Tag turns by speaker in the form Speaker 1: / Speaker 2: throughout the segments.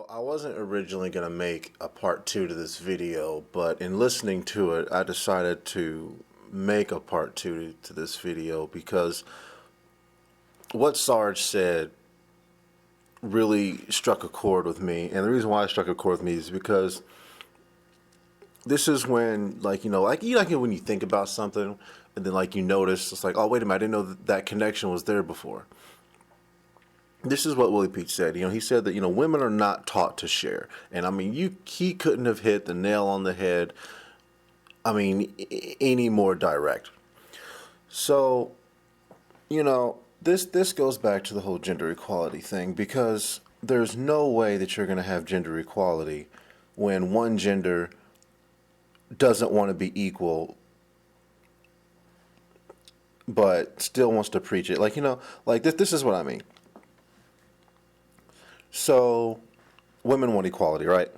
Speaker 1: I wasn't originally going to make a part two to this video, but in listening to it, I decided to make a part two to this video because what Sarge said really struck a chord with me. And the reason why it struck a chord with me is because this is when, like when you think about something and then, like, you notice, it's like, oh, wait a minute, I didn't know that connection was there before. This is what Willie Peach said. He said that, women are not taught to share. And I mean, he couldn't have hit the nail on the head, I mean, any more direct. So, this goes back to the whole gender equality thing, because there's no way that you're going to have gender equality when one gender doesn't want to be equal but still wants to preach it. This is what I mean. So, women want equality, right?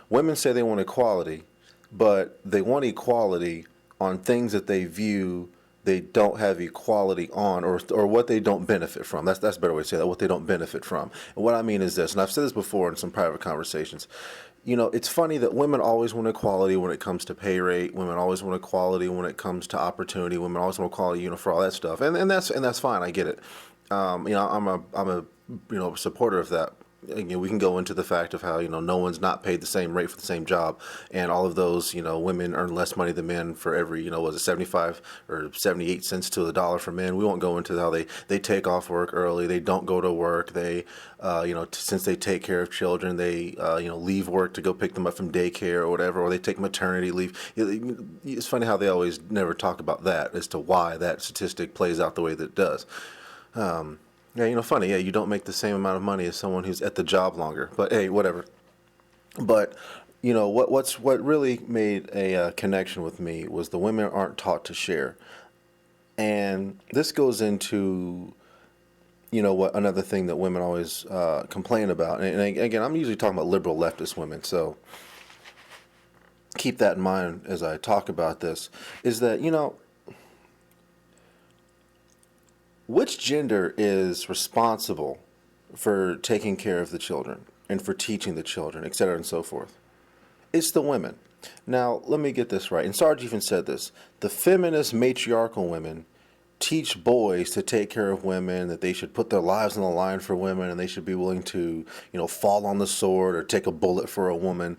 Speaker 1: Women say they want equality, but they want equality on things that they view they don't have equality on, or what they don't benefit from. That's a better way to say that, what they don't benefit from. And what I mean is this, and I've said this before in some private conversations. It's funny that women always want equality when it comes to pay rate. Women always want equality when it comes to opportunity. Women always want equality, for all that stuff. And that's fine. I get it. I'm a supporter of that. We can go into the fact of how, no one's not paid the same rate for the same job, and all of those, women earn less money than men for every, was it 75 or 78 cents to the dollar for men. We won't go into how they take off work early, they don't go to work, they, since they take care of children, they, leave work to go pick them up from daycare or whatever, or they take maternity leave. It's funny how they always never talk about that as to why that statistic plays out the way that it does. Yeah, funny. Yeah, you don't make the same amount of money as someone who's at the job longer. But hey, whatever. But what really made a connection with me was the women aren't taught to share, and this goes into what another thing that women always complain about. And again, I'm usually talking about liberal leftist women, so keep that in mind as I talk about this. Is that which gender is responsible for taking care of the children and for teaching the children, etc., and so forth? It's the women. Now, let me get this right. And Sarge even said this. The feminist matriarchal women teach boys to take care of women, that they should put their lives on the line for women, and they should be willing to, fall on the sword or take a bullet for a woman,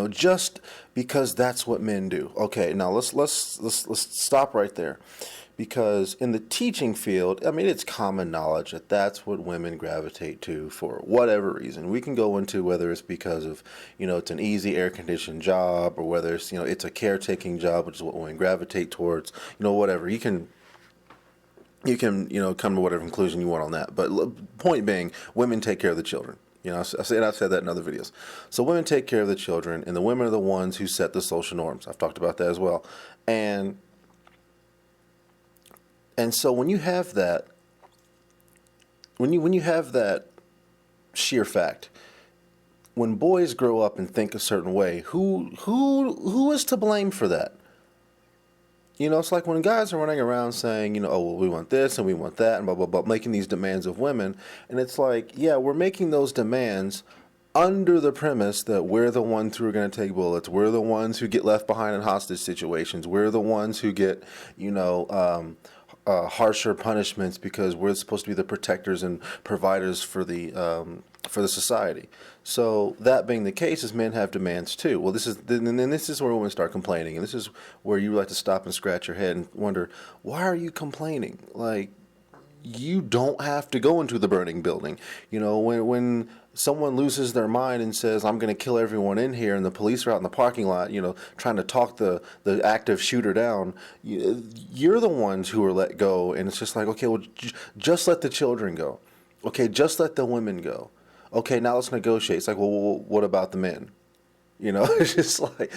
Speaker 1: just because that's what men do. Okay, now let's stop right there. Because in the teaching field, I mean, it's common knowledge that that's what women gravitate to for whatever reason. We can go into whether it's because of, it's an easy air-conditioned job, or whether it's, it's a caretaking job, which is what women gravitate towards, whatever. You can, come to whatever conclusion you want on that. But point being, women take care of the children. I've said that in other videos. So women take care of the children, and the women are the ones who set the social norms. I've talked about that as well. And so when you have that, when you have that sheer fact, when boys grow up and think a certain way, who is to blame for that? It's like when guys are running around saying, oh, well, we want this and we want that and blah, blah, blah, making these demands of women. And it's like, yeah, we're making those demands under the premise that we're the ones who are going to take bullets. We're the ones who get left behind in hostage situations. We're the ones who get, harsher punishments because we're supposed to be the protectors and providers for the society. So that being the case, is men have demands too. Well, this is where women start complaining, and this is where you like to stop and scratch your head and wonder, why are you complaining? Like, you don't have to go into the burning building. When someone loses their mind and says, I'm going to kill everyone in here, and the police are out in the parking lot, trying to talk the active shooter down, you're the ones who are let go. And it's just like, okay, well, just let the children go. Okay, just let the women go. Okay, now let's negotiate. It's like, well, what about the men? It's just like,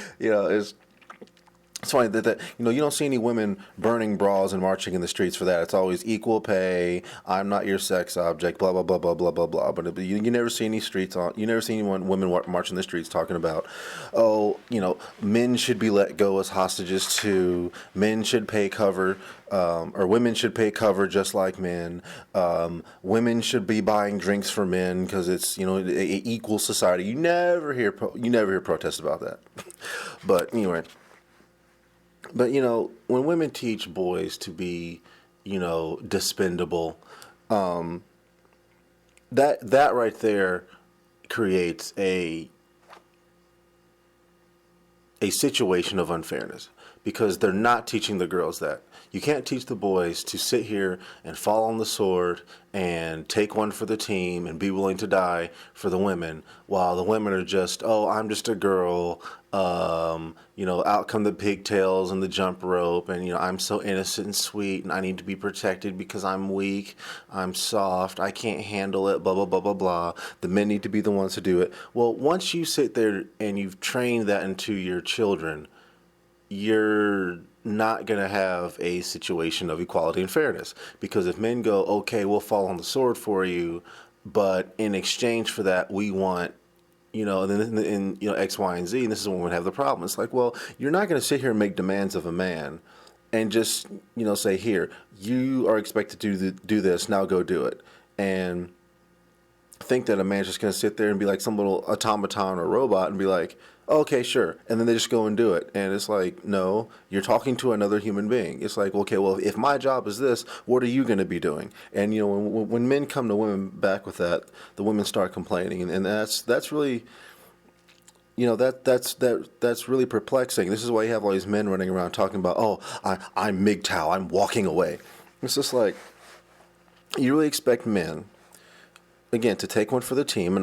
Speaker 1: It's funny that you don't see any women burning bras and marching in the streets for that. It's always equal pay. I'm not your sex object. Blah blah blah blah blah blah blah. But you never see any streets on. You never see anyone women marching the streets talking about, oh, men should be let go as hostages too. Men should pay cover, or women should pay cover just like men. Women should be buying drinks for men because it's an equal society. You never hear protests about that. But anyway. But when women teach boys to be, dispendable, that right there creates a situation of unfairness because they're not teaching the girls that. You can't teach the boys to sit here and fall on the sword and take one for the team and be willing to die for the women, while the women are just, oh, I'm just a girl, out come the pigtails and the jump rope, and I'm so innocent and sweet, and I need to be protected because I'm weak, I'm soft, I can't handle it, blah blah blah blah blah. The men need to be the ones to do it. Well, once you sit there and you've trained that into your children, you're not going to have a situation of equality and fairness. Because if men go, okay, we'll fall on the sword for you, but in exchange for that, we want, X, Y, and Z, and this is when we have the problem. It's like, well, you're not going to sit here and make demands of a man and just, say, here, you are expected to do this, now go do it. And think that a man's just going to sit there and be like some little automaton or robot and be like, okay, sure. And then they just go and do it. And it's like, no, you're talking to another human being. It's like, okay, well, if my job is this, what are you going to be doing? And, when men come to women back with that, the women start complaining. And that's really, that's really perplexing. This is why you have all these men running around talking about, oh, I'm MGTOW, I'm walking away. It's just like, you really expect men, again, to take one for the team and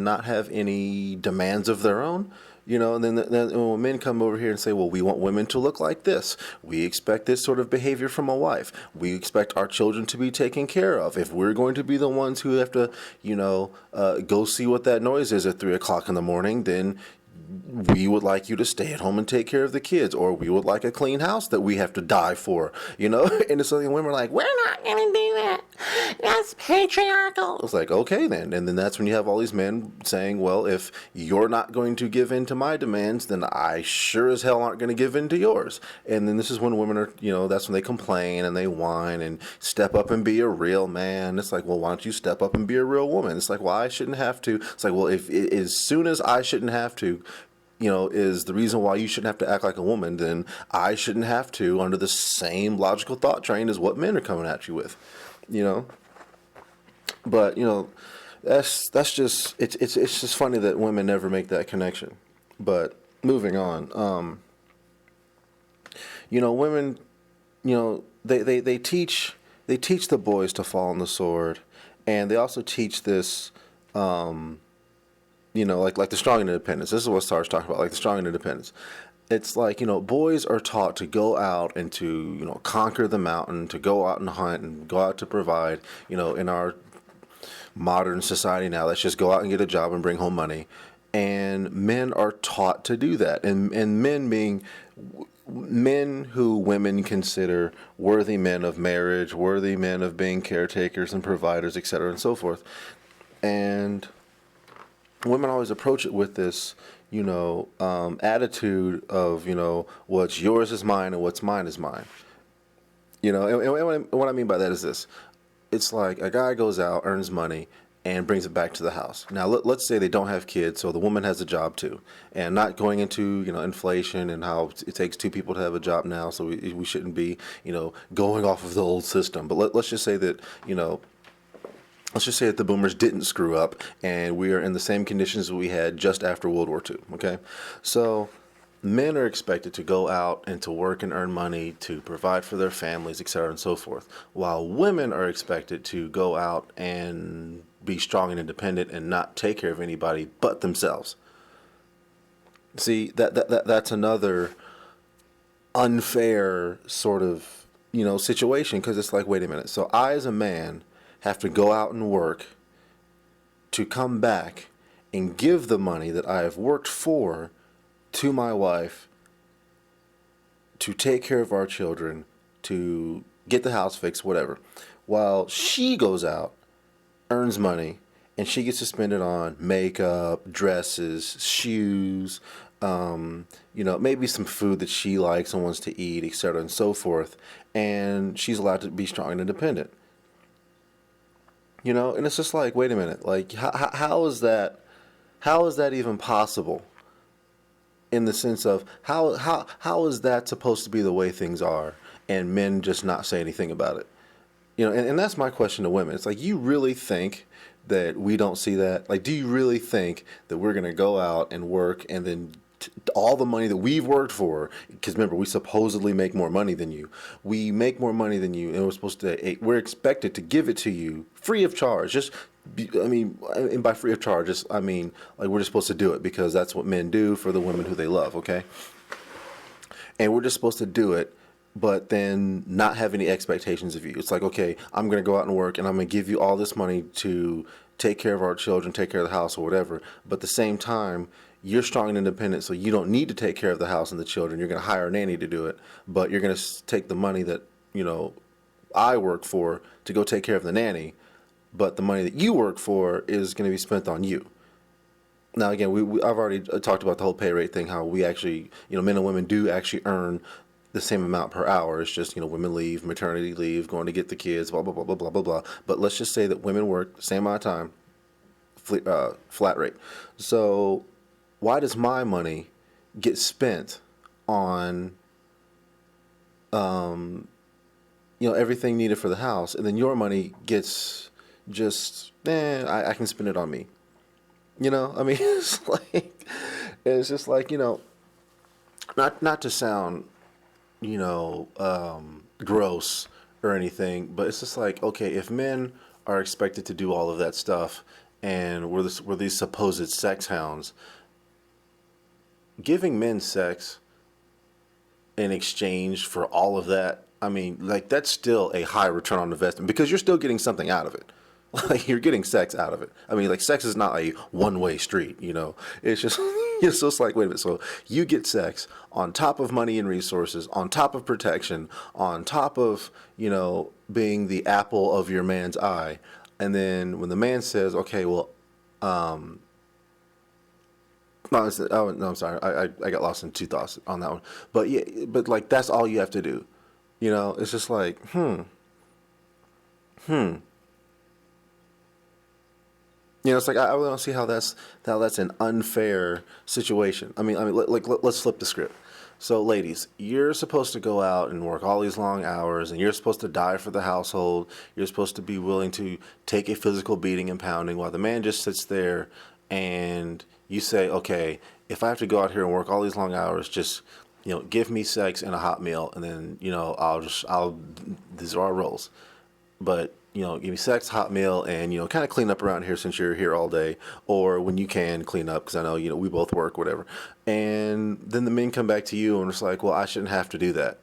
Speaker 1: not have any demands of their own, and then when men come over here and say, well, we want women to look like this, we expect this sort of behavior from a wife, we expect our children to be taken care of. If we're going to be the ones who have to, go see what that noise is at 3:00 in the morning, then we would like you to stay at home and take care of the kids, or we would like a clean house that we have to die for, And it's like, women are like, we're not going to do that. That's patriarchal. It's like, okay then. And then that's when you have all these men saying, well, if you're not going to give in to my demands, then I sure as hell aren't going to give in to yours. And then this is when women are, that's when they complain and they whine and step up and be a real man. It's like, well, why don't you step up and be a real woman? It's like, well, I shouldn't have to. It's like, well, if as soon as I shouldn't have to, is the reason why you shouldn't have to act like a woman, then I shouldn't have to, under the same logical thought train as what men are coming at you with, But, that's just, it's just funny that women never make that connection. But moving on, women, they teach the boys to fall on the sword, and they also teach this, like the strong and independence. This is what Sarge talking about, like the strong and independence. It's like, boys are taught to go out and to, conquer the mountain, to go out and hunt and go out to provide, in our modern society now, let's just go out and get a job and bring home money. And men are taught to do that. And men being men who women consider worthy men of marriage, worthy men of being caretakers and providers, etc., and so forth. And women always approach it with this, attitude of, what's yours is mine and what's mine is mine. And what I mean by that is this. It's like a guy goes out, earns money, and brings it back to the house. Now, let's say they don't have kids, so the woman has a job too. And not going into, inflation and how it takes two people to have a job now, so we shouldn't be, going off of the old system. But let's just say that, let's just say that the boomers didn't screw up and we are in the same conditions we had just after World War II, okay? So men are expected to go out and to work and earn money to provide for their families, etc., and so forth, while women are expected to go out and be strong and independent and not take care of anybody but themselves. See, that's another unfair sort of, situation, because it's like, wait a minute. So I, as a man, have to go out and work to come back and give the money that I have worked for to my wife to take care of our children, to get the house fixed, whatever, while she goes out, earns money, and she gets to spend it on makeup, dresses, shoes, maybe some food that she likes and wants to eat, etc., and so forth. And she's allowed to be strong and independent. And it's just like, wait a minute, like, how is that? How is that even possible? In the sense of how is that supposed to be the way things are, and men just not say anything about it? And that's my question to women. It's like, you really think that we don't see that? Like, do you really think that we're going to go out and work and then all the money that we've worked for, because remember, we supposedly make more money than you. We make more money than you, and we're expected to give it to you free of charge. And by free of charge, I mean, like, we're just supposed to do it because that's what men do for the women who they love, okay? And we're just supposed to do it, but then not have any expectations of you. It's like, okay, I'm going to go out and work, and I'm going to give you all this money to take care of our children, take care of the house or whatever. But at the same time, you're strong and independent, so you don't need to take care of the house and the children. You're going to hire a nanny to do it, but you're going to take the money that, I work for to go take care of the nanny, but the money that you work for is going to be spent on you. Now, again, I've already talked about the whole pay rate thing, how we actually, men and women do actually earn the same amount per hour. It's just, women leave, maternity leave, going to get the kids, blah, blah, blah, blah, blah, blah, blah. But let's just say that women work the same amount of time, flat rate. So why does my money get spent on, everything needed for the house, and then your money gets just, I can spend it on me. It's just like, not to sound, gross or anything, but it's just like, okay, if men are expected to do all of that stuff and we're these supposed sex hounds, giving men sex in exchange for all of that, I mean, like, that's still a high return on investment because you're still getting something out of it. Like, you're getting sex out of it. I mean, like, sex is not a one-way street, It's just, it's just like, wait a minute. So you get sex on top of money and resources, on top of protection, on top of, being the apple of your man's eye. And then when the man says, okay, well, no, I'm sorry. I got lost in two thoughts on that one. But yeah, but like, that's all you have to do. It's just like, It's like, I really don't see how that's an unfair situation. I mean, let's flip the script. So, ladies, you're supposed to go out and work all these long hours, and you're supposed to die for the household. You're supposed to be willing to take a physical beating and pounding while the man just sits there, and you say, okay, if I have to go out here and work all these long hours, just, give me sex and a hot meal, and then, these are our roles. But, give me sex, hot meal, and, kind of clean up around here since you're here all day, or when you can clean up, because I know, we both work, whatever. And then the men come back to you and it's like, well, I shouldn't have to do that.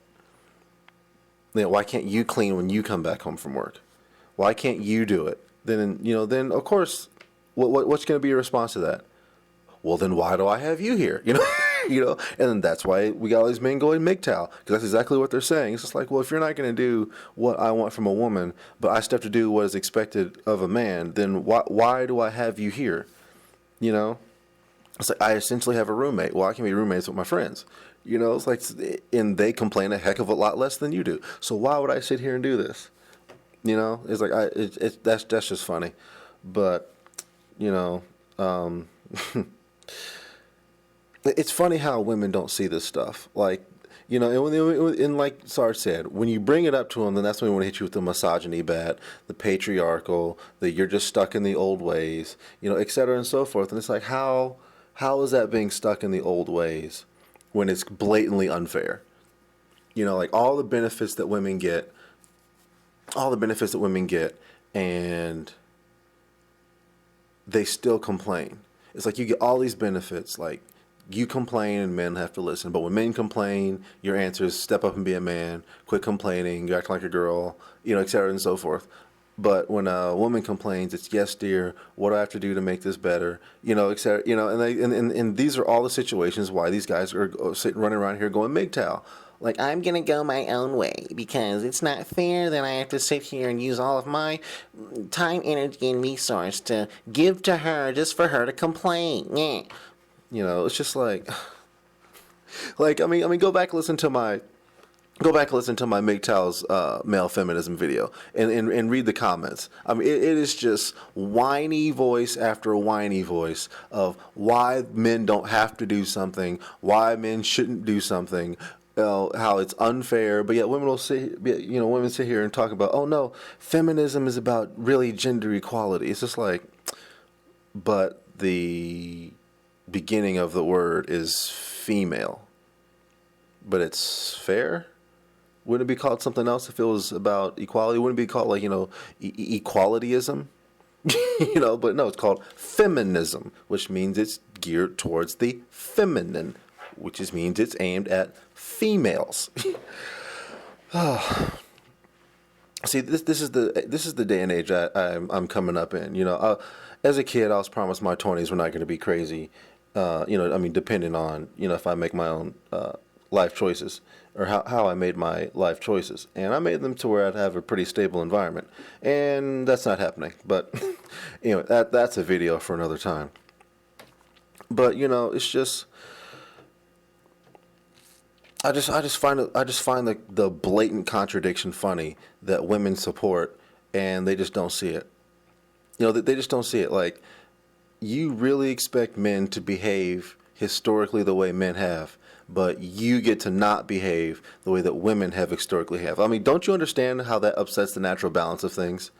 Speaker 1: Why can't you clean when you come back home from work? Why can't you do it? Then of course, what's going to be your response to that? Well, then why do I have you here? And then that's why we got all these men going MGTOW, because that's exactly what they're saying. It's just like, well, if you're not going to do what I want from a woman, but I still have to do what is expected of a man, then why do I have you here? It's like, I essentially have a roommate. Well, I can be roommates with my friends. It's like, and they complain a heck of a lot less than you do. So why would I sit here and do this? It's like, that's just funny. But, it's funny how women don't see this stuff. Like, and like Sarge said, when you bring it up to them, then that's when they want to hit you with the misogyny bat, the patriarchal, that you're just stuck in the old ways, et cetera and so forth. And it's like, how is that being stuck in the old ways when it's blatantly unfair? Like, all the benefits that women get, and they still complain. It's like, you get all these benefits, like, you complain and men have to listen. But when men complain, your answer is step up and be a man, quit complaining, you act like a girl, et cetera and so forth. But when a woman complains, it's, yes, dear, what do I have to do to make this better, et cetera, and these are all the situations why these guys are running around here going MGTOW.
Speaker 2: Like, I'm gonna go my own way because it's not fair that I have to sit here and use all of my time, energy, and resource to give to her just for her to complain. Yeah.
Speaker 1: It's just like I mean, go back and listen to my MGTOW's male feminism video and read the comments. I mean, it is just whiny voice after whiny voice of why men don't have to do something, why men shouldn't do something, how it's unfair. But yet women sit here and talk about, oh no, feminism is about really gender equality. It's just like, but the beginning of the word is female, but it's fair. Wouldn't it be called something else if it was about equality? Wouldn't it be called equalityism? But no, it's called feminism, which means it's geared towards the feminine, which means it's aimed at females. See, this is the day and age I'm coming up in. As a kid, I was promised my 20s were not going to be crazy. Depending on if I make my own life choices or how I made my life choices, and I made them to where I'd have a pretty stable environment, and that's not happening. But that's a video for another time. But it's just. I just find the blatant contradiction funny that women support and they just don't see it. They just don't see it. Like, you really expect men to behave historically the way men have, but you get to not behave the way that women have historically have. I mean, don't you understand how that upsets the natural balance of things?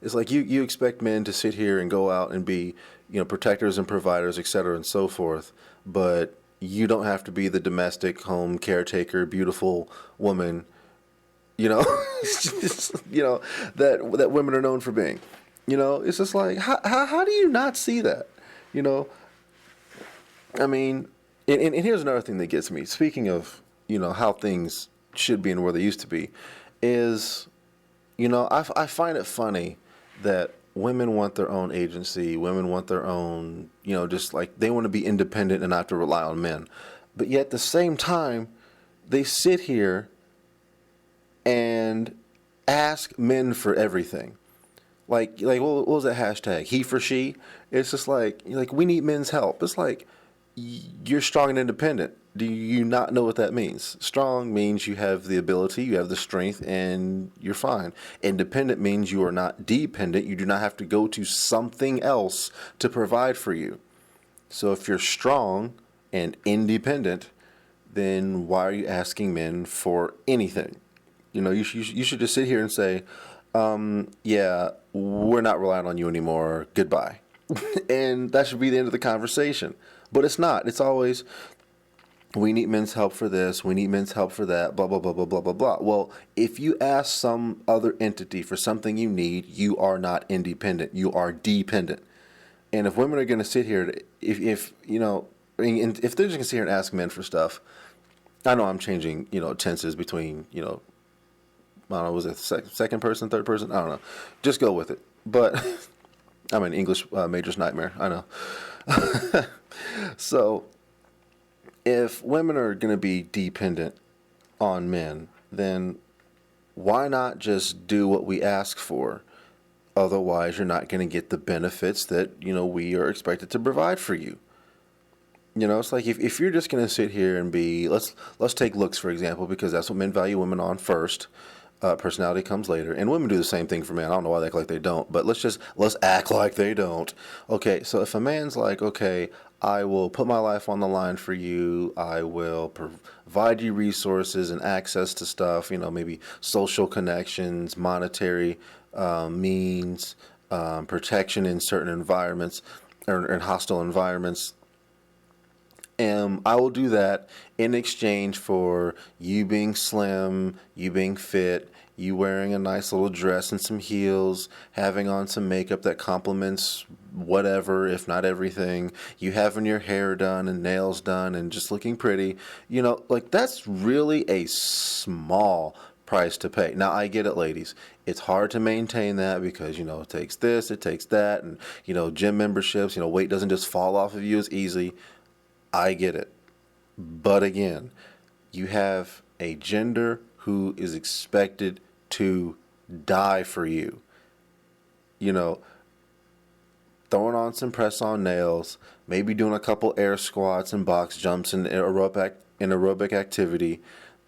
Speaker 1: It's like you expect men to sit here and go out and be, protectors and providers, et cetera, and so forth, but you don't have to be the domestic home caretaker, beautiful woman, that women are known for being. It's just like, how do you not see that? I mean, and here's another thing that gets me. Speaking of, how things should be and where they used to be, is, I find it funny that women want their own agency. Women want their own, just like they want to be independent and not have to rely on men. But yet at the same time, they sit here and ask men for everything. Like what was that hashtag? He for she? It's just like we need men's help. It's like, you're strong and independent. Do you not know what that means? Strong means you have the ability, you have the strength, and you're fine. Independent means you are not dependent. You do not have to go to something else to provide for you. So if you're strong and independent, then why are you asking men for anything? You should just sit here and say, yeah, we're not relying on you anymore. Goodbye. And that should be the end of the conversation. But it's not. It's always, we need men's help for this, we need men's help for that, blah, blah, blah, blah, blah, blah, blah. Well, if you ask some other entity for something you need, you are not independent. You are dependent. And if women are going to sit here, if they're just going to sit here and ask men for stuff, I know I'm changing, tenses between, I don't know, was it second person, third person? I don't know. Just go with it. But I'm an English major's nightmare. I know. So, if women are going to be dependent on men, then why not just do what we ask for? Otherwise, you're not going to get the benefits that, we are expected to provide for you. It's like if you're just going to sit here and be, let's take looks, for example, because that's what men value women on first. Personality comes later, and women do the same thing for men. I don't know why they act like they don't, but let's act like they don't. Okay, so if a man's like, okay, I will put my life on the line for you, I will provide you resources and access to stuff, maybe social connections, monetary means, protection in certain environments or in hostile environments. And I will do that in exchange for you being slim, you being fit, you wearing a nice little dress and some heels, having on some makeup that complements whatever, if not everything, you having your hair done and nails done and just looking pretty. That's really a small price to pay. Now, I get it, ladies. It's hard to maintain that because, it takes this, it takes that, and, gym memberships, weight doesn't just fall off of you as easy. I get it. But again, you have a gender who is expected to die for you. You know, throwing on some press-on nails, maybe doing a couple air squats and box jumps and aerobic activity.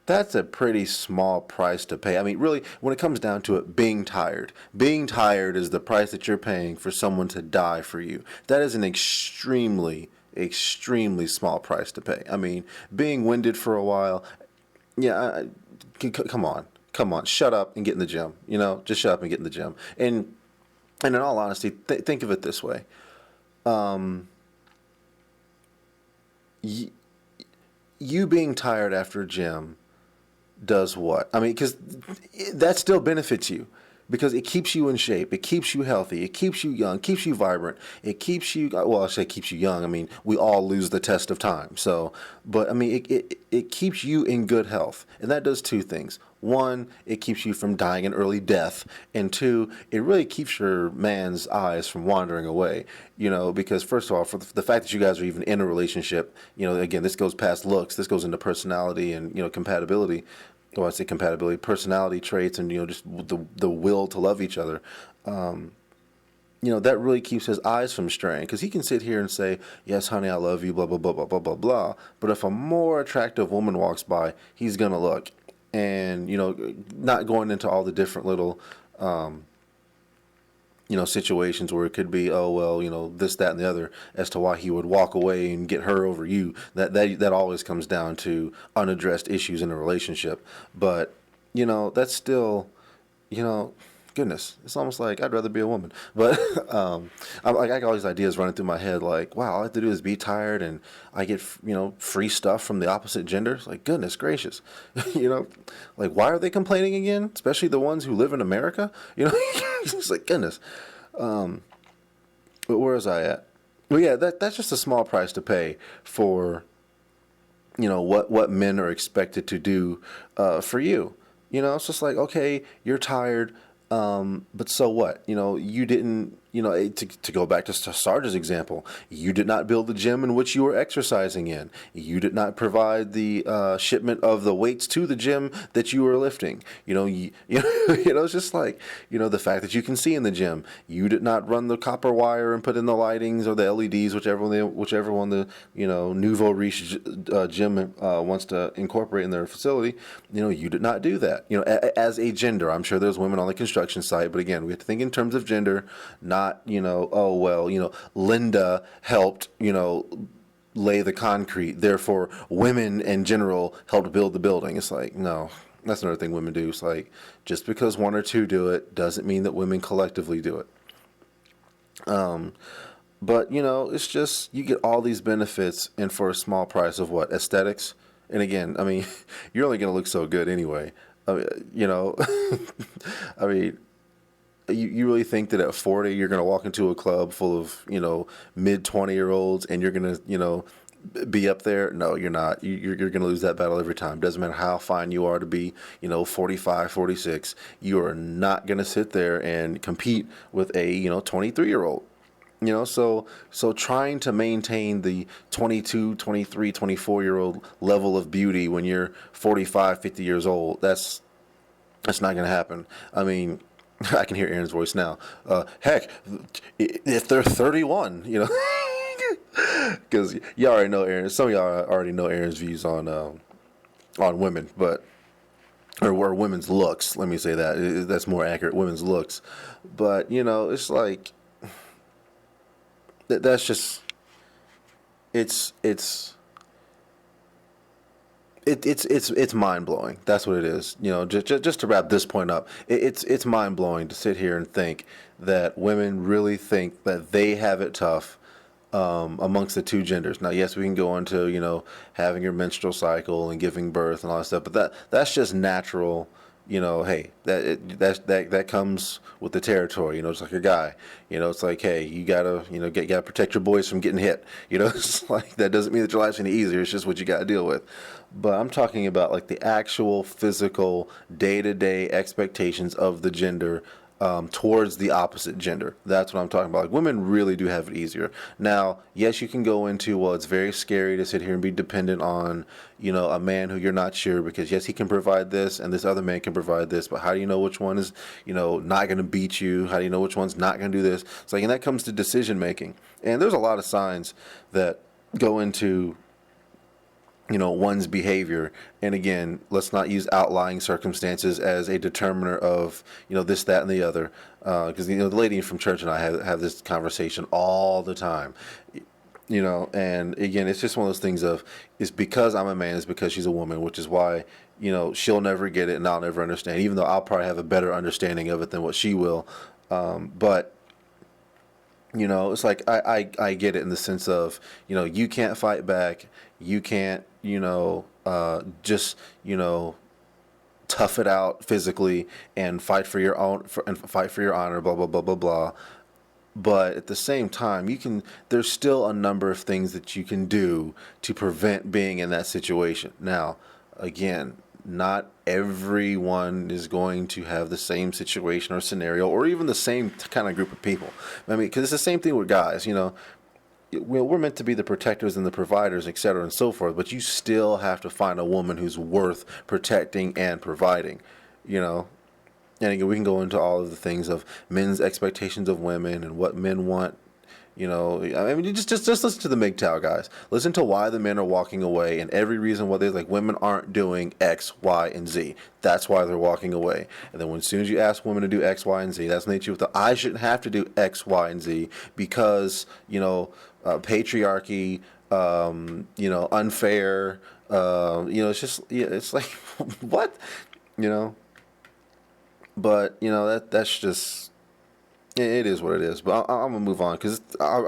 Speaker 1: That's a pretty small price to pay. I mean, really, when it comes down to it, being tired. Being tired is the price that you're paying for someone to die for you. That is an extremely small price to pay. I mean, being winded for a while, yeah, come on. Come on, shut up and get in the gym. You know, just shut up and get in the gym. And in all honesty, think of it this way. You being tired after a gym does what? I mean, because that still benefits you because it keeps you in shape. It keeps you healthy. It keeps you young, keeps you vibrant. It keeps you, well, I say keeps you young. I mean, we all lose the test of time. So, but I mean, it keeps you in good health. And that does two things. One, it keeps you from dying an early death. And two, it really keeps your man's eyes from wandering away, you know, because first of all, for the fact that you guys are even in a relationship, you know, again, this goes past looks, this goes into personality and, you know, compatibility. Well, I say compatibility, personality traits, and, you know, just the will to love each other. You know, that really keeps his eyes from straying because he can sit here and say, yes, honey, I love you, blah, blah, blah, blah, blah, blah, blah. But if a more attractive woman walks by, he's going to look. And, you know, not going into all the different little, you know, situations where it could be, oh, well, you know, this, that, and the other as to why he would walk away and get her over you. That always comes down to unaddressed issues in a relationship. But, you know, that's still, you know, goodness, it's almost like I'd rather be a woman. But I got all these ideas running through my head like, wow, all I have to do is be tired and I get, you know, free stuff from the opposite gender. It's like, goodness gracious. You know, like, why are they complaining again? Especially the ones who live in America. You know, it's like, goodness. But where was I at? Well, yeah, that's just a small price to pay for, you know, what men are expected to do for you. You know, it's just like, okay, you're tired. But so what? You know, you didn't, you know, to go back to Sarge's example, you did not build the gym in which you were exercising in. You did not provide the shipment of the weights to the gym that you were lifting. You know, you know, it's just like, you know, the fact that you can see in the gym. You did not run the copper wire and put in the lightings or the LEDs, whichever one the, you know, Nouveau Riche gym wants to incorporate in their facility. You know, you did not do that. You know, as a gender, I'm sure there's women on the construction site, but again, we have to think in terms of gender, not, you know, oh, well, you know, Linda helped, you know, lay the concrete, therefore women in general helped build the building. It's like, no, that's another thing women do. It's like, just because one or two do it doesn't mean that women collectively do it. But, you know, it's just, you get all these benefits and for a small price of what? Aesthetics? And again, I mean, you're only going to look so good anyway. I mean, you know, I mean, you really think that at 40 you're going to walk into a club full of, you know, mid 20-year-olds and you're going to, you know, be up there? No, you're not. You're going to lose that battle every time. Doesn't matter how fine you are to be, you know, 45, 46. You are not going to sit there and compete with a, you know, 23-year-old. You know, so trying to maintain the 22, 23, 24-year-old level of beauty when you're 45, 50 years old, that's not going to happen. I mean, I can hear Aaron's voice now. Heck, if they're 31, you know, because you already know Aaron. Some of y'all already know Aaron's views on women, but or women's looks. Let me say that. That's more accurate. Women's looks, but you know, it's like that's just it's mind blowing. That's what it is. You know, just to wrap this point up, it's mind blowing to sit here and think that women really think that they have it tough amongst the two genders. Now, yes, we can go into, you know, having your menstrual cycle and giving birth and all that stuff, but that's just natural. You know, hey, that comes with the territory. You know, it's like a guy. You know, it's like, hey, you gotta, you know, gotta protect your boys from getting hit. You know, it's like that doesn't mean that your life's any easier. It's just what you gotta deal with. But I'm talking about like the actual physical day-to-day expectations of the gender towards the opposite gender. That's what I'm talking about. Like, women really do have it easier. Now, yes, you can go into, well, it's very scary to sit here and be dependent on, a man who you're not sure, because yes, he can provide this and this other man can provide this, but how do you know which one is, not going to beat you? How do you know which one's not going to do this? It's like, and that comes to decision making. And there's a lot of signs that go into one's behavior. And again, let's not use outlying circumstances as a determiner of, this, that, and the other. Because, the lady from church and I have this conversation all the time. And again, it's just one of those things of, it's because I'm a man, it's because she's a woman, which is why, she'll never get it and I'll never understand, even though I'll probably have a better understanding of it than what she will. But it's like, I get it in the sense of, you can't fight back. You can't, just, tough it out physically and fight for your own, and fight for your honor, blah, blah, blah, blah, blah. But at the same time, there's still a number of things that you can do to prevent being in that situation. Now, again, not everyone is going to have the same situation or scenario, or even the same kind of group of people. I mean, because it's the same thing with guys, we're meant to be the protectors and the providers, et cetera, and so forth, but you still have to find a woman who's worth protecting and providing, And again, we can go into all of the things of men's expectations of women and what men want. I mean, just listen to the MGTOW guys. Listen to why the men are walking away and every reason why they're like, women aren't doing X, Y, and Z. That's why they're walking away. And then as soon as you ask women to do X, Y, and Z, that's when they cheat with the, I shouldn't have to do X, Y, and Z because, patriarchy, unfair, it's just, it's like, what, but, that's just, it is what it is. But I'm gonna move on because I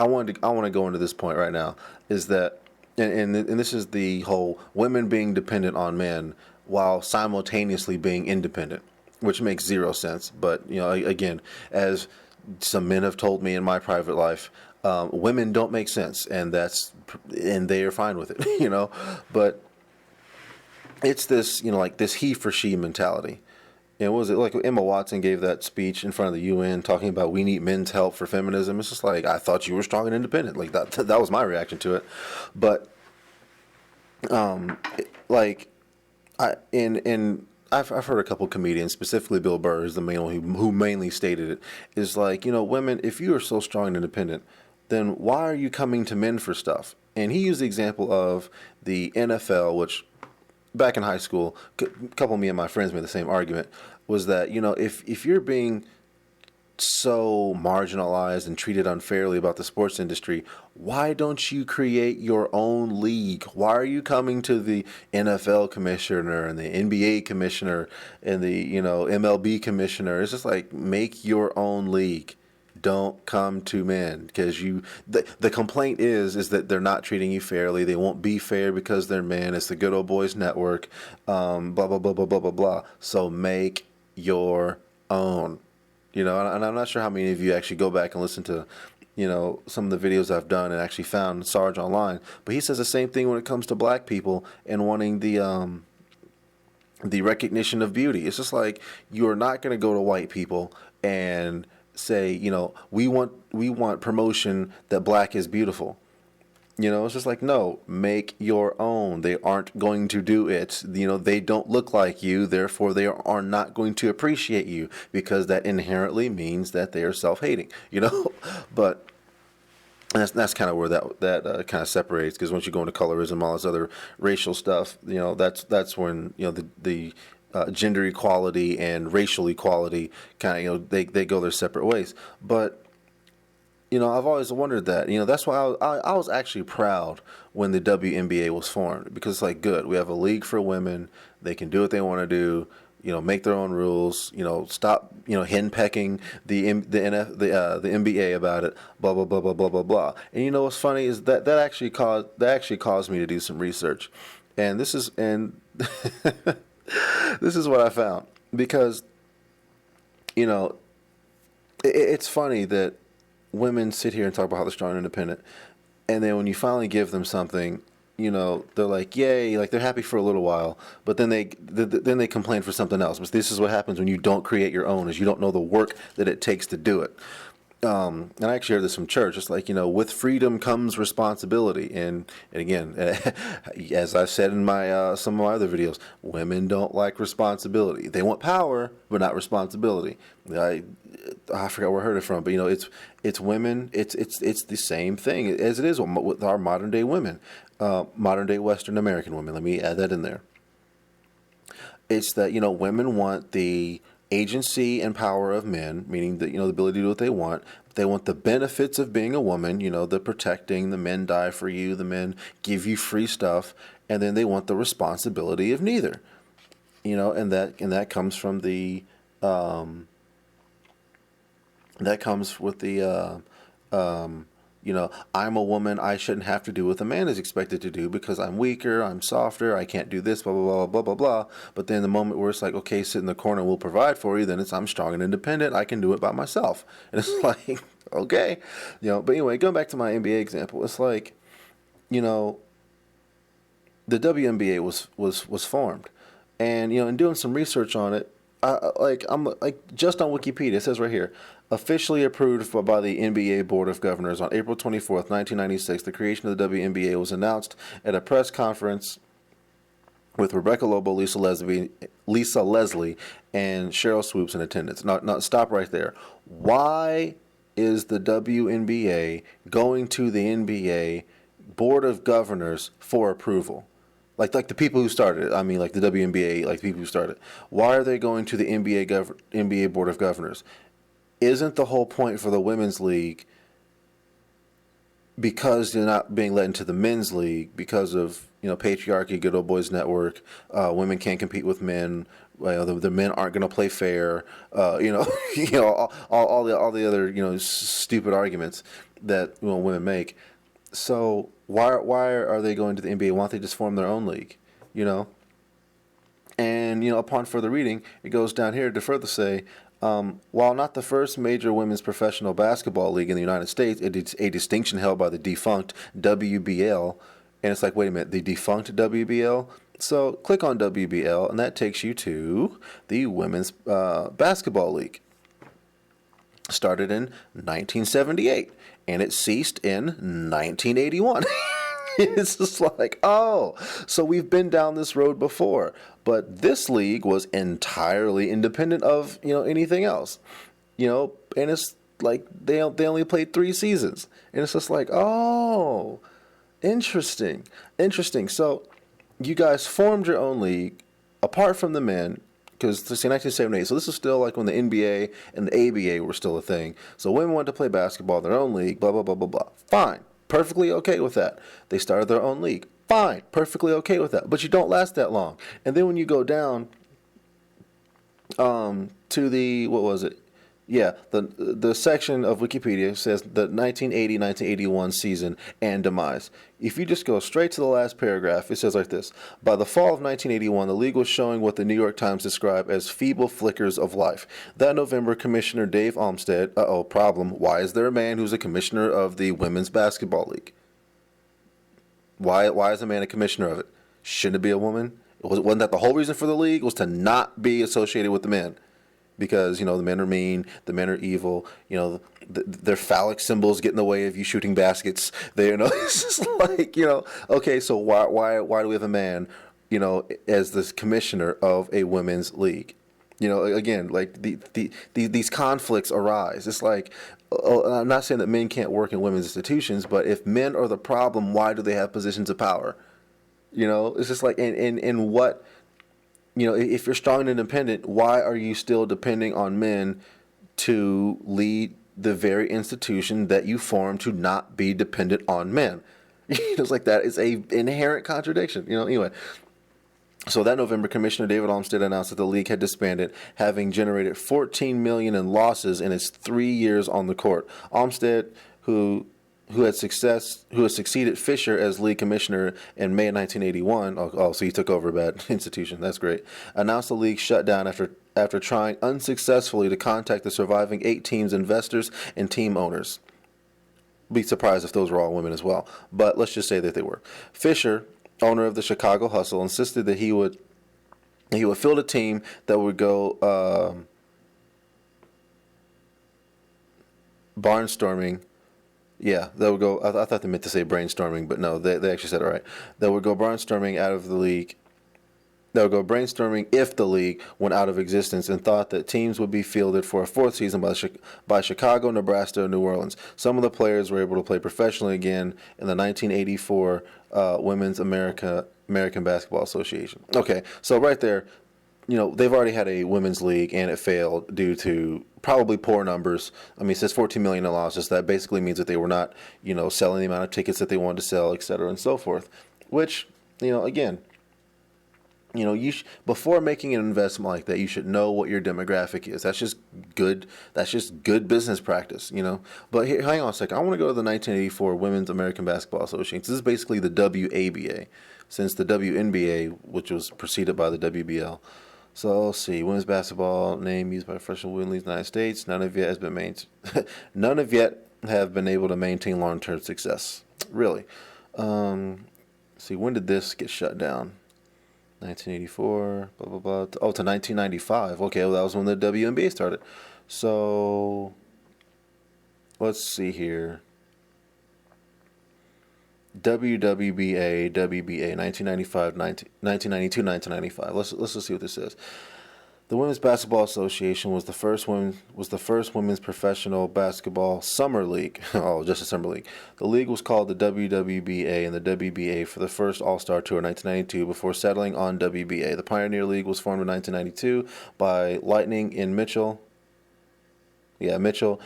Speaker 1: want to go into this point right now. Is that and this is the whole women being dependent on men while simultaneously being independent, which makes zero sense. But again, as some men have told me in my private life, women don't make sense, and they are fine with it. But it's this like this he for she mentality. What was it like Emma Watson gave that speech in front of the UN talking about we need men's help for feminism? It's just like, I thought you were strong and independent. Like that was my reaction to it. But I've heard a couple comedians, specifically Bill Burr is the main one who mainly stated it, is like, women, if you are so strong and independent, then why are you coming to men for stuff? And he used the example of the NFL, which back in high school, a couple of me and my friends made the same argument, was that, if you're being so marginalized and treated unfairly about the sports industry, why don't you create your own league? Why are you coming to the NFL commissioner and the NBA commissioner and the, MLB commissioner? It's just like, make your own league. Don't come to men, because the complaint is that they're not treating you fairly. They won't be fair because they're men. It's the good old boys network, blah, blah, blah, blah, blah, blah, blah. So make your own, and I'm not sure how many of you actually go back and listen to, some of the videos I've done and actually found Sarge online, but he says the same thing when it comes to black people and wanting the recognition of beauty. It's just like, you're not going to go to white people and say, we want promotion that black is beautiful. It's just like, no, make your own. They aren't going to do it. They don't look like you, therefore they are not going to appreciate you, because that inherently means that they are self-hating, But that's kind of where that kind of separates, because once you go into colorism, all this other racial stuff, that's when the gender equality and racial equality kind of they go their separate ways. But I've always wondered that. That's why I was actually proud when the WNBA was formed, because it's like, good, we have a league for women. They can do what they want to do. Make their own rules. Stop henpecking the NBA about it. Blah blah blah blah blah blah blah. And what's funny is that actually caused me to do some research, and this is this is what I found, because it's funny that women sit here and talk about how they're strong and independent, and then when you finally give them something, they're like, yay, like they're happy for a little while, but then they complain for something else. But this is what happens when you don't create your own, is you don't know the work that it takes to do it. And I actually heard this from church. It's like, with freedom comes responsibility. And again, as I've said in my some of my other videos, women don't like responsibility. They want power, but not responsibility. I forgot where I heard it from, but it's women. It's the same thing as it is with our modern day women, modern day Western American women. Let me add that in there. It's that women want the agency and power of men, meaning that the ability to do what they want. They want the benefits of being a woman, the protecting, the men die for you, the men give you free stuff, and then they want the responsibility of neither. And that comes from the that comes with the I'm a woman, I shouldn't have to do what the man is expected to do because I'm weaker, I'm softer, I can't do this, blah, blah, blah, blah, blah, blah. But then the moment where it's like, okay, sit in the corner, we'll provide for you, then it's I'm strong and independent, I can do it by myself. And it's like, okay. But anyway, going back to my NBA example, it's like, the WNBA was formed. And, in doing some research on it, I'm just on Wikipedia, it says right here, officially approved by the NBA Board of Governors on April 24th, 1996, the creation of the WNBA was announced at a press conference with Rebecca Lobo, Lisa Leslie, and Cheryl Swoops in attendance. Now, stop right there. Why is the WNBA going to the NBA Board of Governors for approval? Like the people who started it. I mean, like the WNBA, like the people who started it. Why are they going to the NBA Board of Governors? Isn't the whole point for the women's league because they're not being let into the men's league because of patriarchy, good old boys network, women can't compete with men, the men aren't going to play fair, all the other stupid arguments that women make. So why are they going to the NBA? Why don't they just form their own league? And upon further reading, it goes down here to further say, while not the first major women's professional basketball league in the United States, it's a distinction held by the defunct WBL. And it's like, wait a minute, the defunct WBL? So click on WBL, and that takes you to the Women's Basketball League. Started in 1978, and it ceased in 1981. It's just like, oh, so we've been down this road before. But this league was entirely independent of, anything else. And it's like they only played 3 seasons. And it's just like, oh, interesting. So you guys formed your own league apart from the men, because it's 1978. So this is still like when the NBA and the ABA were still a thing. So women wanted to play basketball in their own league, blah, blah, blah, blah, blah. Fine. Perfectly okay with that. They started their own league. Fine. Perfectly okay with that. But you don't last that long. And then when you go down to the, what was it? Yeah, the section of Wikipedia says the 1980-1981 season and demise. If you just go straight to the last paragraph, it says like this. By the fall of 1981, the league was showing what the New York Times described as feeble flickers of life. That November, Commissioner Dave Olmstead, problem, why is there a man who's a commissioner of the Women's Basketball League? Why is a man a commissioner of it? Shouldn't it be a woman? Wasn't that the whole reason for the league? Was to not be associated with the men? Because, the men are mean, the men are evil, their phallic symbols get in the way of you shooting baskets. It's just like, okay, so why do we have a man, as the commissioner of a women's league? Again, like these conflicts arise. It's like, I'm not saying that men can't work in women's institutions, but if men are the problem, why do they have positions of power? It's just like, in what... if you're strong and independent, why are you still depending on men to lead the very institution that you formed to not be dependent on men? It's like that is a inherent contradiction. Anyway. So that November, Commissioner David Olmstead announced that the league had disbanded, having generated $14 million in losses in its 3 years on the court. Olmstead, who had succeeded Fisher as league commissioner in May of 1981. So he took over a bad institution. That's great. Announced the league shut down after trying unsuccessfully to contact the surviving 8 teams' investors and team owners. be surprised if those were all women as well. But let's just say that they were. Fisher, owner of the Chicago Hustle, insisted that he would field a team that would go barnstorming. Yeah, that would go. I thought they meant to say brainstorming, but no, they actually said it right. That would go brainstorming out of the league. That would go brainstorming if the league went out of existence, and thought that teams would be fielded for a fourth season by Chicago, Nebraska, and New Orleans. Some of the players were able to play professionally again in the 1984 Women's American Basketball Association. Okay, so right there, they've already had a women's league and it failed due to probably poor numbers. I mean, it says 14 million in losses. That basically means that they were not, selling the amount of tickets that they wanted to sell, et cetera, and so forth. Which, again, before making an investment like that, you should know what your demographic is. That's just good. That's just good business practice, But here, hang on a second. I want to go to the 1984 Women's American Basketball Association. This is basically the WABA, since the WNBA, which was preceded by the WBL. So let's see. Women's basketball name used by professional women leagues in the United States. None of yet have been able to maintain long-term success. Really. Let's see. When did this get shut down? 1984, blah, blah, blah. Oh, to 1995. Okay, well, that was when the WNBA started. So, let's see here. WWBA, WBA, 1995, 1992, 1995. Let's just see what this says. The Women's Basketball Association was the first women's professional basketball summer league. Oh, just a summer league. The league was called the WWBA and the WBA for the first All-Star Tour in 1992 before settling on WBA. The Pioneer League was formed in 1992 by Lightning in Mitchell. Yeah, Mitchell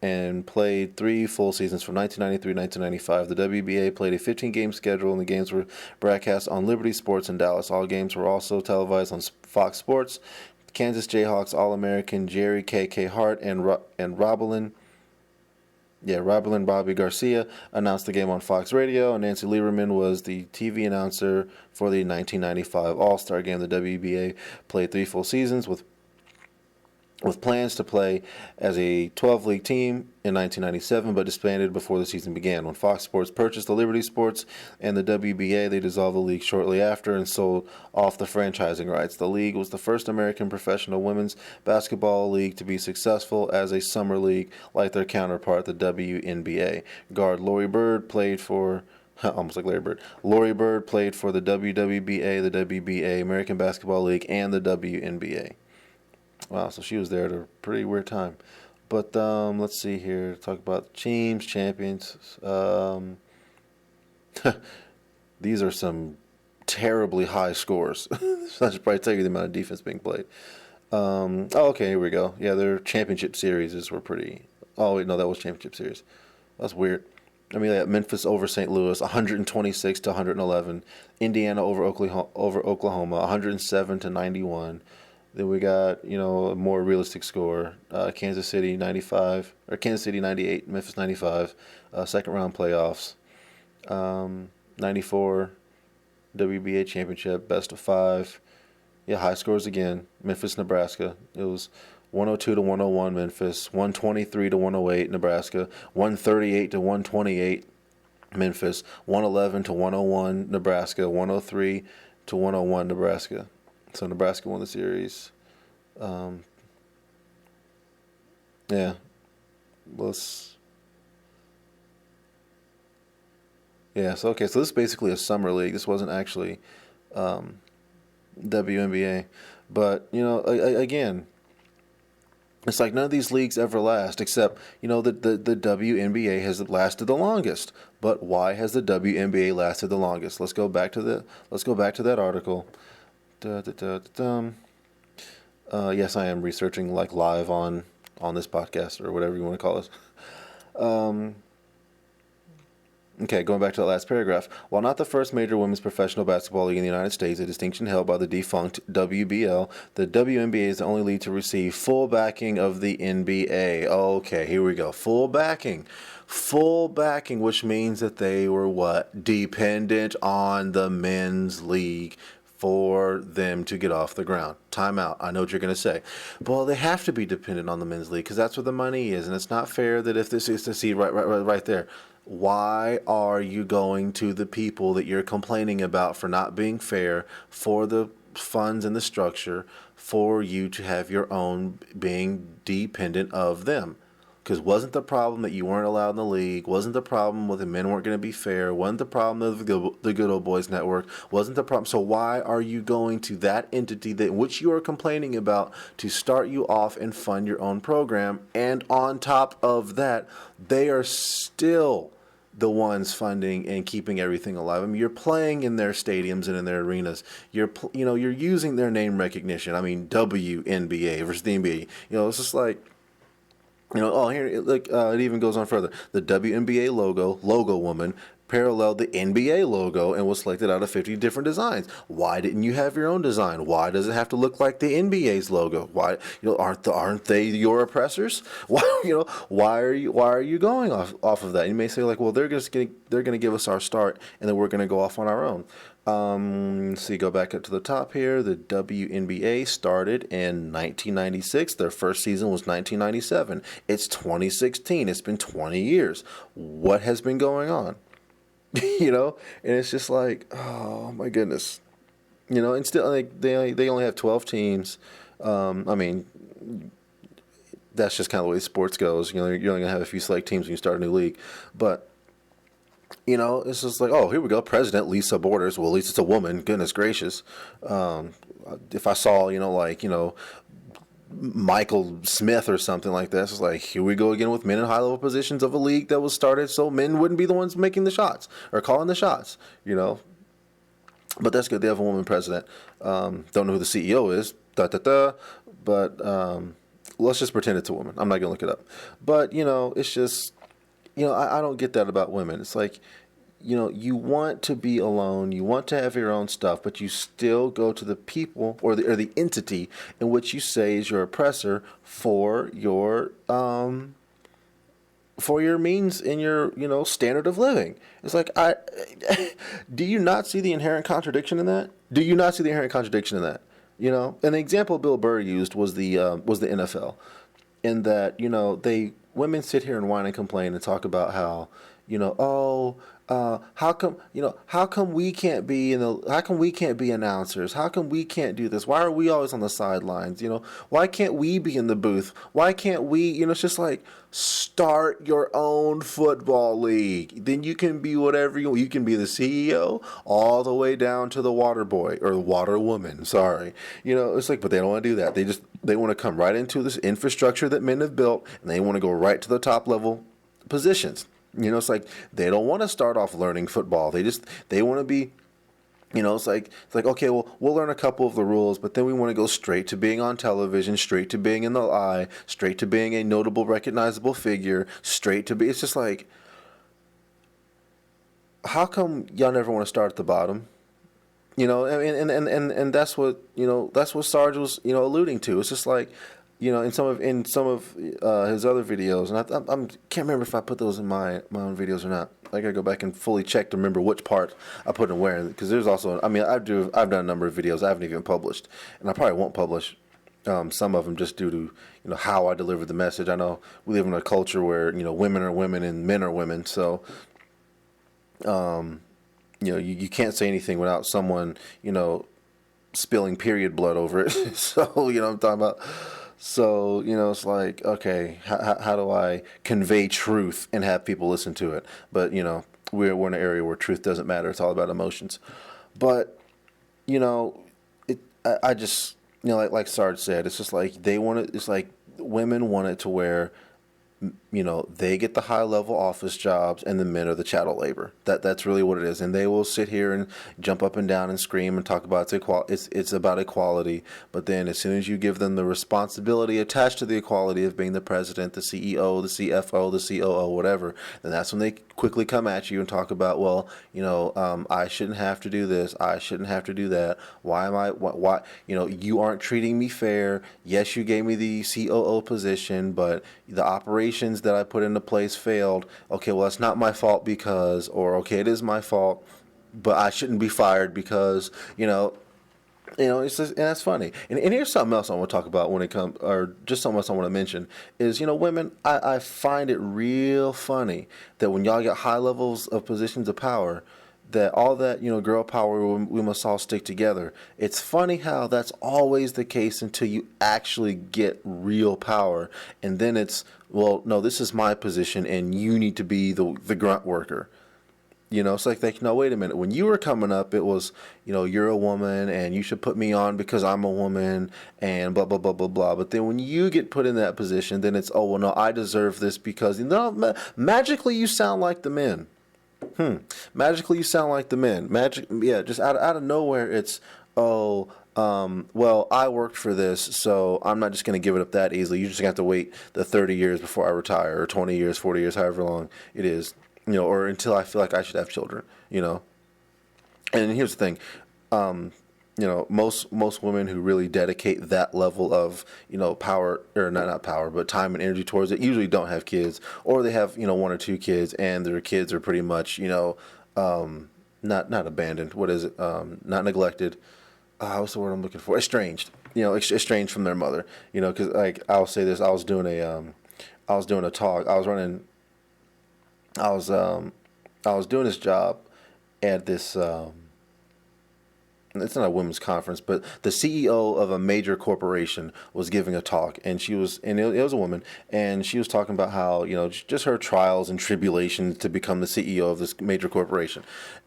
Speaker 1: and played 3 full seasons from 1993 to 1995. The WBA played a 15-game schedule, and the games were broadcast on Liberty Sports in Dallas. All games were also televised on Fox Sports. Kansas Jayhawks All-American Jerry K.K. Hart and Robin Bobby Garcia announced the game on Fox Radio, and Nancy Lieberman was the TV announcer for the 1995 All-Star Game. The WBA played 3 full seasons with plans to play as a 12-league team in 1997, but disbanded before the season began. When Fox Sports purchased the Liberty Sports and the WBA, they dissolved the league shortly after and sold off the franchising rights. The league was the first American professional women's basketball league to be successful as a summer league like their counterpart, the WNBA. Guard Lori Bird played for... almost like Larry Bird. Lori Bird played for the WWBA, the WBA, American Basketball League, and the WNBA. Wow, so she was there at a pretty weird time. But let's see here. Talk about teams, champions. These are some terribly high scores. So I should probably tell you the amount of defense being played. Okay, here we go. Yeah, their championship series were pretty... Oh, wait, no, that was championship series. That's weird. I mean, like Memphis over St. Louis, 126 to 111. Indiana over Oklahoma, 107 to 91. Then we got, a more realistic score. Kansas City 98, Memphis 95. Second round playoffs. 94 WBA championship, best of 5. Yeah, high scores again. Memphis, Nebraska. It was 102 to 101 Memphis, 123 to 108 Nebraska, 138 to 128 Memphis, 111 to 101 Nebraska, 103 to 101 Nebraska. So Nebraska won the series. Yeah. So this is basically a summer league. This wasn't actually WNBA. But, again, it's like none of these leagues ever last, except, the WNBA has lasted the longest. But why has the WNBA lasted the longest? Let's go back to that article. Yes, I am researching live on this podcast or whatever you want to call it. Okay, going back to the last paragraph. While not the first major women's professional basketball league in the United States, a distinction held by the defunct WBL, the WNBA is the only league to receive full backing of the NBA. Okay, here we go. Full backing. Full backing, which means that they were what? Dependent on the men's league for them to get off the ground. Time out. I know what you're going to say. Well, they have to be dependent on the men's league because that's where the money is, and it's not fair that if this is to see right there. Why are you going to the people that you're complaining about for not being fair, for the funds and the structure, for you to have your own being dependent of them? Because wasn't the problem that you weren't allowed in the league? Wasn't the problem with the men weren't going to be fair? Wasn't the problem of the Good Old Boys Network? Wasn't the problem? So why are you going to that entity that which you are complaining about to start you off and fund your own program? And on top of that, they are still the ones funding and keeping everything alive. I mean, you're playing in their stadiums and in their arenas. You're using their name recognition. I mean, WNBA versus the NBA. It's just like. Here, it even goes on further. The WNBA logo woman, paralleled the NBA logo and was selected out of 50 different designs. Why didn't you have your own design? Why does it have to look like the NBA's logo? Why, aren't they your oppressors? Why are you going off of that? You may say like, well, they're going to give us our start and then we're going to go off on our own. So you go back up to the top here. The WNBA started in 1996. Their first season was 1997. It's 2016. It's been 20 years. What has been going on? And it's just like, oh my goodness. And still like they only have 12 teams. I mean, that's just kind of the way sports goes. You're only going to have a few select teams when you start a new league. But it's just like, oh, here we go. President Lisa Borders. Well, at least it's a woman. Goodness gracious. If I saw, Michael Smith or something like that, it's like, here we go again with men in high-level positions of a league that was started so men wouldn't be the ones making the shots or calling the shots, But that's good. They have a woman president. Don't know who the CEO is. But let's just pretend it's a woman. I'm not going to look it up. But, it's just... I don't get that about women. It's like, you want to be alone, you want to have your own stuff, but you still go to the people or the entity in which you say is your oppressor for your means and your standard of living. It's like, do you not see the inherent contradiction in that? Do you not see the inherent contradiction in that? And the example Bill Burr used was the NFL, in that women sit here and whine and complain and talk about how, how come we can't be how come we can't be announcers? How come we can't do this? Why are we always on the sidelines? Why can't we be in the booth? Why can't we, it's just like, start your own football league. Then you can be whatever you can be the CEO all the way down to the water boy or the water woman. Sorry. It's like, but they don't want to do that. They want to come right into this infrastructure that men have built and they want to go right to the top level positions. It's like they don't want to start off learning football. They want to be, it's like, okay, well, we'll learn a couple of the rules, but then we want to go straight to being on television, straight to being in the eye, straight to being a notable, recognizable figure, it's just like, how come y'all never want to start at the bottom? I mean, and that's what, that's what Sarge was, alluding to. It's just like, in some of his other videos, and I can't remember if I put those in my own videos or not. I gotta go back and fully check to remember which part I put in where, because there's also, I mean, I've done a number of videos I haven't even published, and I probably won't publish some of them just due to how I deliver the message. I know we live in a culture where women are women and men are women, so you can't say anything without someone spilling period blood over it. So I'm talking about. So, it's like, okay, how do I convey truth and have people listen to it? But, we're in an area where truth doesn't matter. It's all about emotions. But, I just, like Sarge said, it's just like it's like women want it to where, they get the high level office jobs and the men are the chattel labor. That's really what it is. And they will sit here and jump up and down and scream and talk about it's about equality. But then as soon as you give them the responsibility attached to the equality of being the president, the CEO, the CFO, the COO, whatever, then that's when they quickly come at you and talk about, well, I shouldn't have to do this. I shouldn't have to do that. Why, you aren't treating me fair. Yes, you gave me the COO position, but the operations that I put into place failed. Okay, well, that's not my fault because, or okay, it is my fault, but I shouldn't be fired because, It's just, and that's funny. And here's something else I want to talk about when it comes, or just something else I want to mention is, women, I find it real funny that when y'all get high levels of positions of power, that all that, girl power, we must all stick together. It's funny how that's always the case until you actually get real power. And then it's, well, no, this is my position and you need to be the grunt worker. It's like, no, wait a minute. When you were coming up, it was, you're a woman and you should put me on because I'm a woman and blah, blah, blah, blah, blah. But then when you get put in that position, then it's, oh, well, no, I deserve this because, magically you sound like the men. Magically you sound like the men. Yeah, just out of nowhere, it's, oh, well, I worked for this, so I'm not just going to give it up that easily. You're just going to have to wait the 30 years before I retire, or 20 years, 40 years, however long it is. Or until I feel like I should have children, And here's the thing, most women who really dedicate that level of, power, or not power, but time and energy towards it, usually don't have kids, or they have, one or two kids, and their kids are pretty much, not abandoned. What is it? Not neglected. What's the word I'm looking for? Estranged. Estranged from their mother. Because like I'll say this, I was doing a talk. I was doing this job at this. It's not a women's conference, but the CEO of a major corporation was giving a talk, and it was a woman, and she was talking about how, just her trials and tribulations to become the CEO of this major corporation.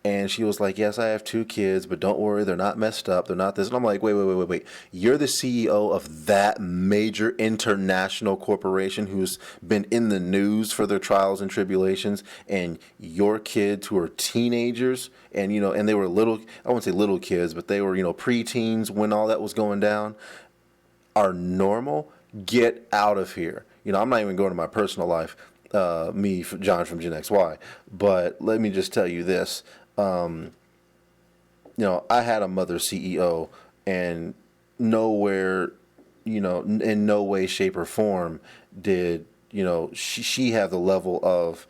Speaker 1: And she was like, yes, I have two kids, but don't worry, they're not messed up, they're not this. And I'm like, wait. You're the CEO of that major international corporation who's been in the news for their trials and tribulations, and your kids who are teenagers, and, and they were little, I won't say little kids, but they were, preteens when all that was going down, are normal. Get out of here. I'm not even going to my personal life, John from Gen XY, but let me just tell you this. I had a mother CEO, and nowhere, in no way, shape, or form did, she have the level of,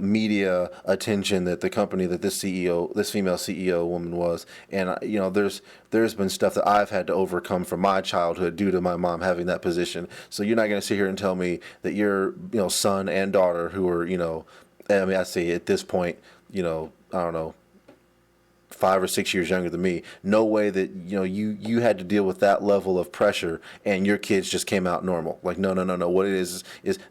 Speaker 1: media attention that the company that this female CEO woman was. And, there's been stuff that I've had to overcome from my childhood due to my mom having that position. So you're not going to sit here and tell me that your, son and daughter who are, I say at this point, I don't know, 5 or 6 years younger than me. No way that you had to deal with that level of pressure and your kids just came out normal. Like no. What it is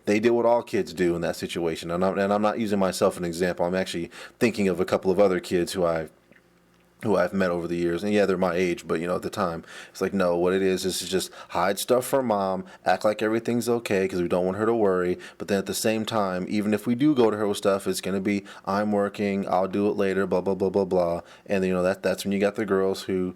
Speaker 1: they did what all kids do in that situation. And I'm not using myself as an example. I'm actually thinking of a couple of other kids who I've met over the years, and yeah, they're my age, but at the time, it's like, no, what it is just hide stuff from mom, act like everything's okay because we don't want her to worry. But then at the same time, even if we do go to her with stuff, it's gonna be, I'm working, I'll do it later, blah blah blah blah blah. And that's when you got the girls who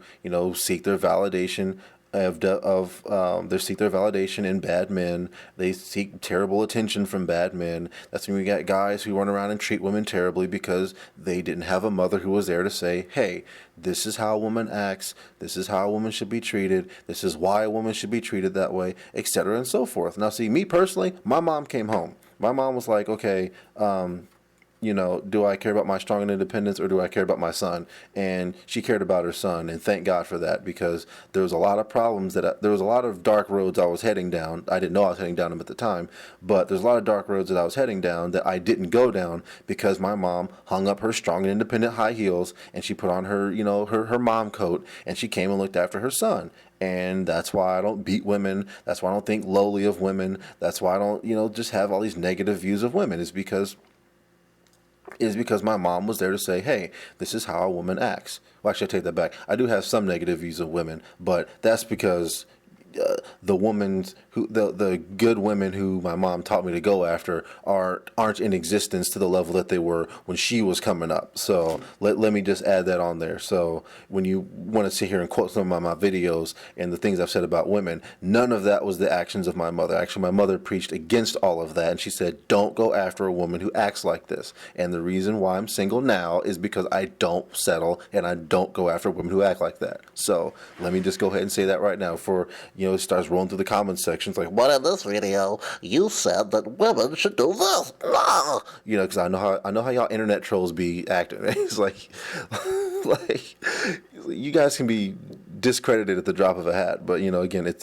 Speaker 1: seek their validation they seek their validation in bad men. They seek terrible attention from bad men. That's when we got guys who run around and treat women terribly because they didn't have a mother who was there to say, hey, this is how a woman acts, this is how a woman should be treated, this is why a woman should be treated that way, etc. and so forth. Now see, me personally, my mom came home. My mom was like, okay, do I care about my strong independence or do I care about my son? And she cared about her son, and thank God for that, because there was a lot of problems there was a lot of dark roads I was heading down. I didn't know I was heading down them at the time, but there's a lot of dark roads that I was heading down that I didn't go down because my mom hung up her strong and independent high heels and she put on her, her mom coat, and she came and looked after her son. And that's why I don't beat women. That's why I don't think lowly of women. That's why I don't, just have all these negative views of women, is because my mom was there to say, hey, this is how a woman acts. Well, actually, I take that back. I do have some negative views of women, but that's because the good women who my mom taught me to go after aren't in existence to the level that they were when she was coming up. So let me just add that on there. So when you want to sit here and quote some of my videos and the things I've said about women, none of that was the actions of my mother. Actually, my mother preached against all of that, and she said, don't go after a woman who acts like this. And the reason why I'm single now is because I don't settle and I don't go after women who act like that. So let me just go ahead and say that right now before it starts rolling through the comments sections like, what in this video you said that women should do this? Because I know how y'all internet trolls be acting. It's like Like, you guys can be discredited at the drop of a hat, but again,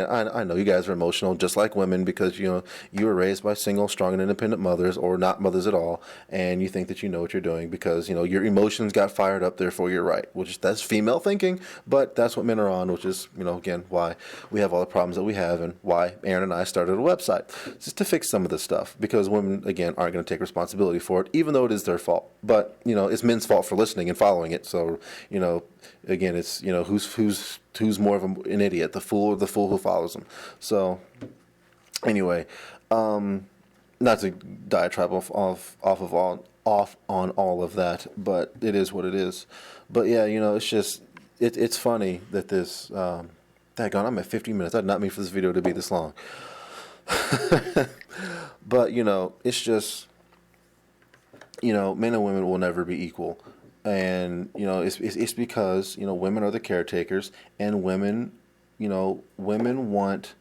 Speaker 1: I know you guys are emotional just like women, because you were raised by single, strong, and independent mothers, or not mothers at all, and you think that you know what you're doing because your emotions got fired up, therefore you're right. That's female thinking, but that's what men are on, which is again why we have all the problems that we have, and why Aaron and I started a website, just to fix some of this stuff, because women again aren't going to take responsibility for it, even though it is their fault. But it's men's fault for listening and following it. So again, it's who's more of an idiot, the fool or the fool who follows him. So anyway, not to diatribe off on all of that, but it is what it is. But yeah, it's just it's funny that this daggone, I'm at 50 minutes. I did not mean for this video to be this long. But it's just men and women will never be equal. And it's because women are the caretakers, and women want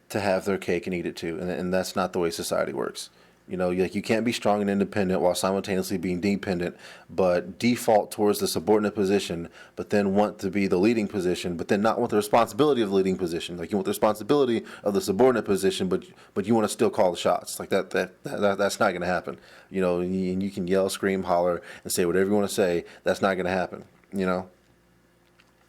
Speaker 1: to have their cake and eat it too, and that's not the way society works. You can't be strong and independent while simultaneously being dependent, but default towards the subordinate position, but then want to be the leading position, but then not want the responsibility of the leading position. Like, you want the responsibility of the subordinate position, but you want to still call the shots. Like that's not going to happen. And you can yell, scream, holler, and say whatever you want to say. That's not going to happen.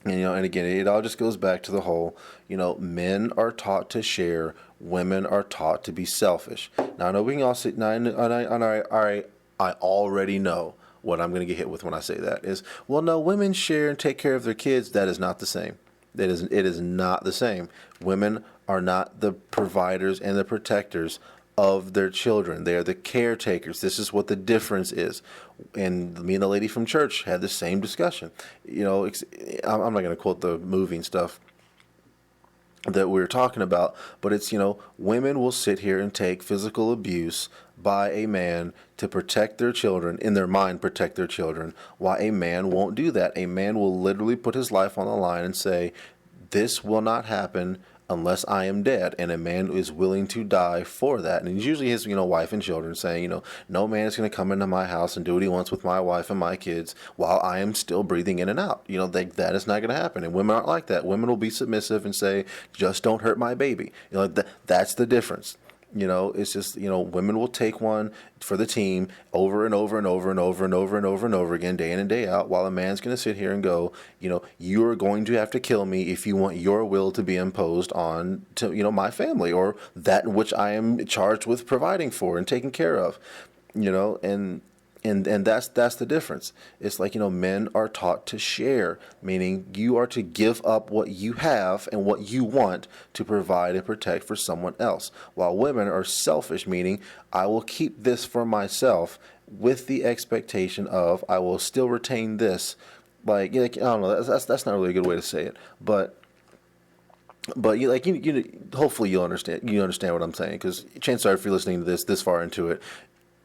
Speaker 1: And again, it all just goes back to the whole, men are taught to share, women are taught to be selfish. Now, I know we can all sit, and I already know what I'm going to get hit with when I say that is, well, no, women share and take care of their kids. That is not the same. It is not the same. Women are not the providers and the protectors of their children. They are the caretakers. This is what the difference is. And me and the lady from church had the same discussion. I'm not going to quote the movie and stuff that we were talking about, but it's, women will sit here and take physical abuse by a man to protect their children, in their mind protect their children, while a man won't do that. A man will literally put his life on the line and say, this will not happen unless I am dead, and a man is willing to die for that. And it's usually his, wife and children, saying, no man is going to come into my house and do what he wants with my wife and my kids while I am still breathing in and out. That is not going to happen. And women aren't like that. Women will be submissive and say, just don't hurt my baby. That's the difference. It's just, women will take one for the team over and over and over and over and over and over and over again, day in and day out, while a man's going to sit here and go, you are going to have to kill me if you want your will to be imposed on to, my family, or that which I am charged with providing for and taking care of, and that's the difference. It's like, men are taught to share, meaning you are to give up what you have and what you want to provide and protect for someone else, while women are selfish, meaning I will keep this for myself with the expectation of I will still retain this. Like I don't know, that's not really a good way to say it, but hopefully you understand what I'm saying, because chances are, if you're listening to this far into it,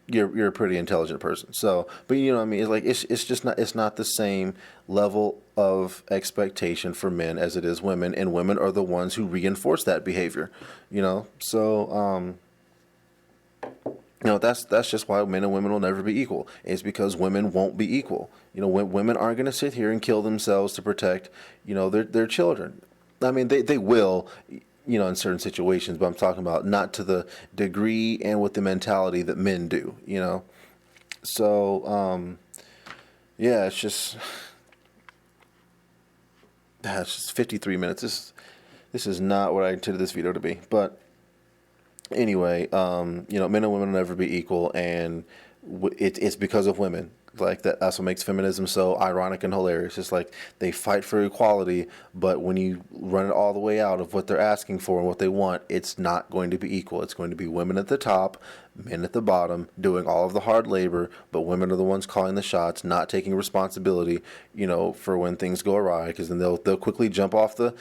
Speaker 1: you're a pretty intelligent person. So, but what I mean? It's like, it's just not, it's not the same level of expectation for men as it is women, and women are the ones who reinforce that behavior, So, that's just why men and women will never be equal. It's because women won't be equal. Women aren't going to sit here and kill themselves to protect, their children. I mean, they will, in certain situations, but I'm talking about not to the degree and with the mentality that men do, So, yeah, it's just 53 minutes. This is not what I intended this video to be, but anyway, men and women will never be equal, and it's because of women. Like that's what makes feminism so ironic and hilarious. It's like they fight for equality, but when you run it all the way out of what they're asking for and what they want, it's not going to be equal. It's going to be women at the top, men at the bottom, doing all of the hard labor, but women are the ones calling the shots, not taking responsibility, for when things go awry, because then they'll quickly jump off the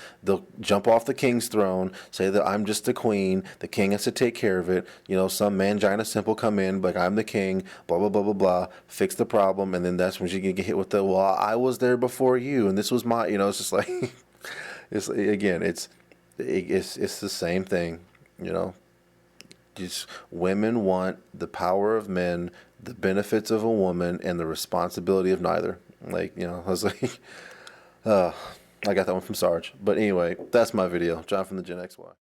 Speaker 1: king's throne, say that I'm just the queen, the king has to take care of it. Some mangina simple come in, like I'm the king, blah blah blah blah blah, fix the problem, and then that's when you get hit with the, well, I was there before you, and this was my, it's just like, it's the same thing, Just women want the power of men, the benefits of a woman and the responsibility of neither. Like, you know, I was like, I got that one from Sarge. But anyway, that's my video. John from the Gen XY.